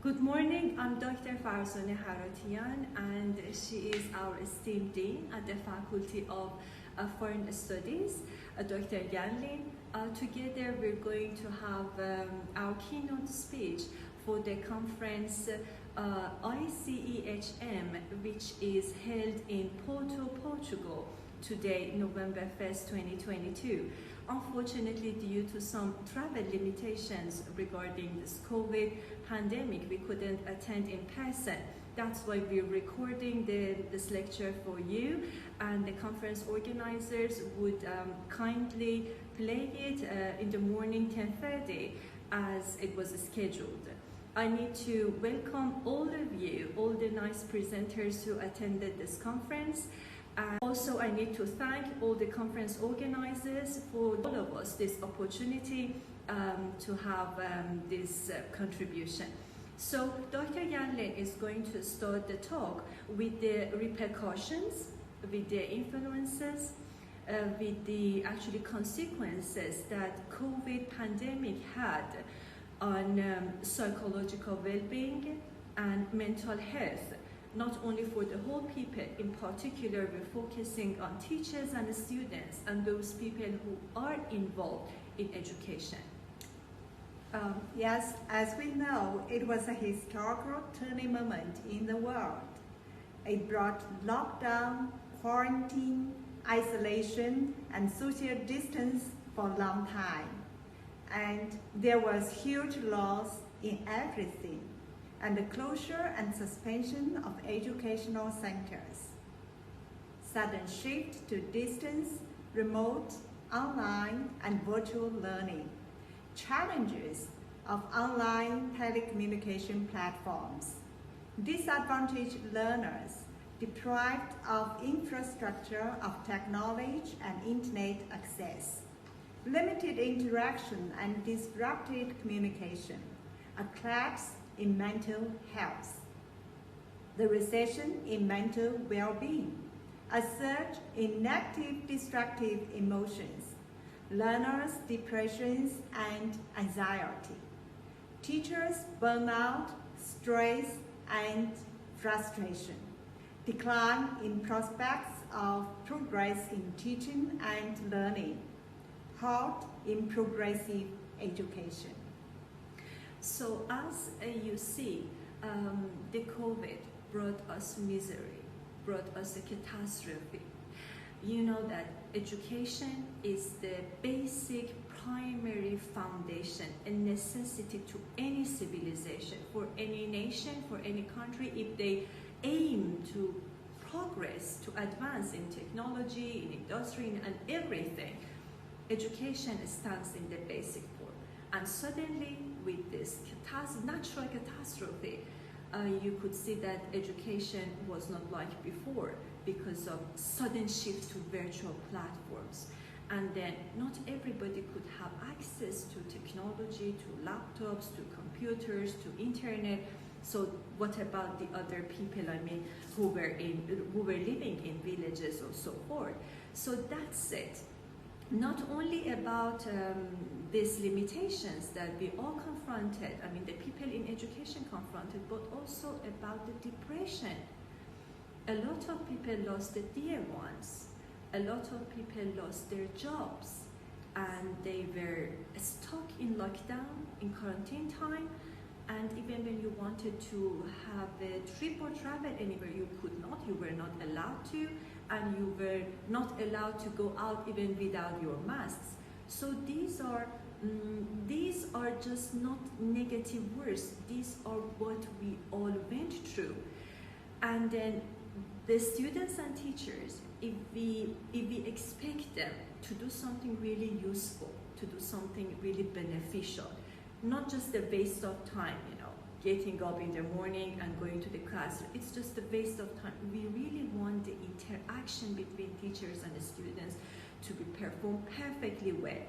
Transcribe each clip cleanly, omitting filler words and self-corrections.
Good morning, I'm Dr. Farzaneh Haratian, and she is our esteemed Dean at the Faculty of Foreign Studies, Dr. Yanlin. Together we're going to have our keynote speech for the conference ICEHM, which is held in Porto, Portugal, today, November 1st, 2022. Unfortunately, due to some travel limitations regarding this COVID pandemic, we couldn't attend in person. That's why we're recording this lecture for you, and the conference organizers would kindly play it in the morning 10:30 as it was scheduled. I need to welcome all of you, all the nice presenters who attended this conference. And also, I need to thank all the conference organizers for all of us this opportunity to have this contribution. So Dr. Yanlin is going to start the talk with the repercussions, with the influences, with the actually consequences that COVID pandemic had on psychological well-being and mental health, not only for the whole people. In particular, we're focusing on teachers and students and those people who are involved in education. Yes, as we know, it was a historical turning moment in the world. It brought lockdown, quarantine, isolation, and social distance for a long time. And there was huge loss in everything, and the closure and suspension of educational centers. Sudden shift to distance, remote, online, and virtual learning. Challenges of online telecommunication platforms. Disadvantaged learners, deprived of infrastructure of technology and internet access. Limited interaction and disrupted communication. A collapse in mental health. The recession in mental well-being. A surge in negative destructive emotions. Learners' depressions and anxiety. Teachers' burnout, stress, and frustration. Decline in prospects of progress in teaching and learning. Halt in progressive education. So as you see, the COVID brought us misery, brought us a catastrophe. You know that education is the basic primary foundation and necessity to any civilization, for any nation, for any country. If they aim to progress, to advance in technology, in industry, and everything, education stands in the basic form. And suddenly, with this natural catastrophe, you could see that education was not like before because of sudden shift to virtual platforms. And then not everybody could have access to technology, to laptops, to computers, to internet. So what about the other people, who were living in villages or so forth? So that's it. Not only about these limitations that we all confronted, the people in education confronted, but also about the depression. A lot of people lost their dear ones. A lot of people lost their jobs, and they were stuck in lockdown, in quarantine time, and even when you wanted to have a trip or travel anywhere, you could not, you were not allowed to, and you were not allowed to go out even without your masks. So these are just not negative words. These are what we all went through. And then the students and teachers, if we expect them to do something really useful, to do something really beneficial, not just a waste of time, getting up in the morning and going to the classroom. It's just a waste of time. We really want the interaction between teachers and the students to be performed perfectly well.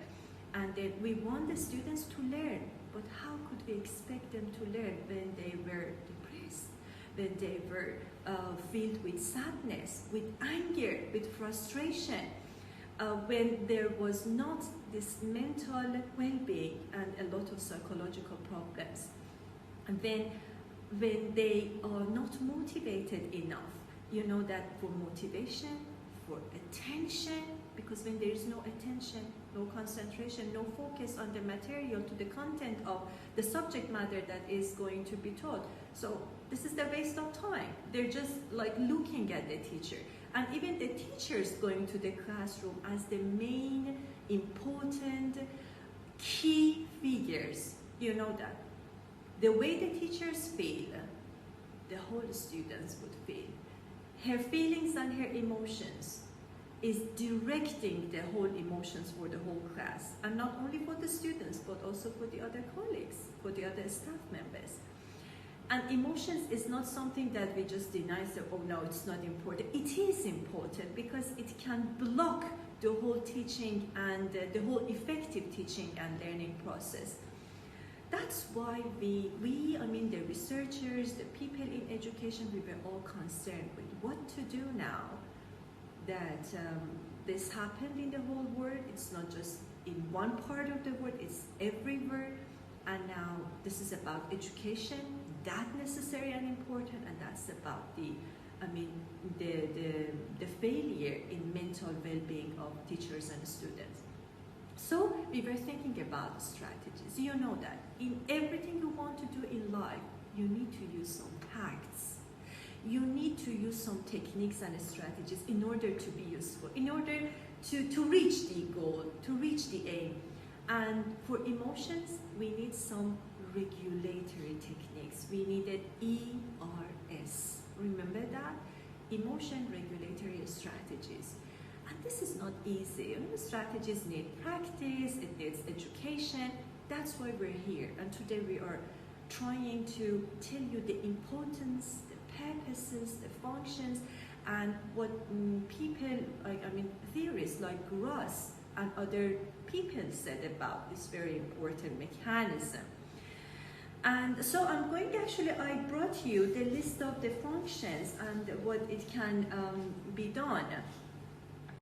And then we want the students to learn, but how could we expect them to learn when they were depressed, when they were filled with sadness, with anger, with frustration, when there was not this mental well-being and a lot of psychological problems? And then when they are not motivated enough. You know that for motivation, for attention, because when there is no attention, no concentration, no focus on the material, to the content of the subject matter that is going to be taught. So this is the waste of time. They're just like looking at the teacher. And even the teachers going to the classroom as the main important key figures. You know that. The way the teachers feel, the whole students would feel. Her feelings and her emotions is directing the whole emotions for the whole class, and not only for the students but also for the other colleagues, for the other staff members. And emotions is not something that we just deny, say, oh no, it's not important. It is important because it can block the whole teaching and the whole effective teaching and learning process. That's why we, I mean the researchers, the people in education, we were all concerned with what to do now that this happened in the whole world. It's not just in one part of the world, it's everywhere. And now this is about education, that necessary and important, and that's about the, I mean, the failure in mental well-being of teachers and students. So we were thinking about strategies. You know that in everything you want to do in life, you need to use some hacks. You need to use some techniques and strategies in order to be useful, in order to reach the goal, to reach the aim. And for emotions, we need some regulatory techniques. We needed ERS. Remember that? Emotion regulatory strategies. And this is not easy. Strategies need practice, it needs education. That's why we're here. And today we are trying to tell you the importance, the purposes, the functions, and what people, I mean, theorists like Ross and other people said about this very important mechanism. And so I'm going to actually, I brought you the list of the functions and what it can be done.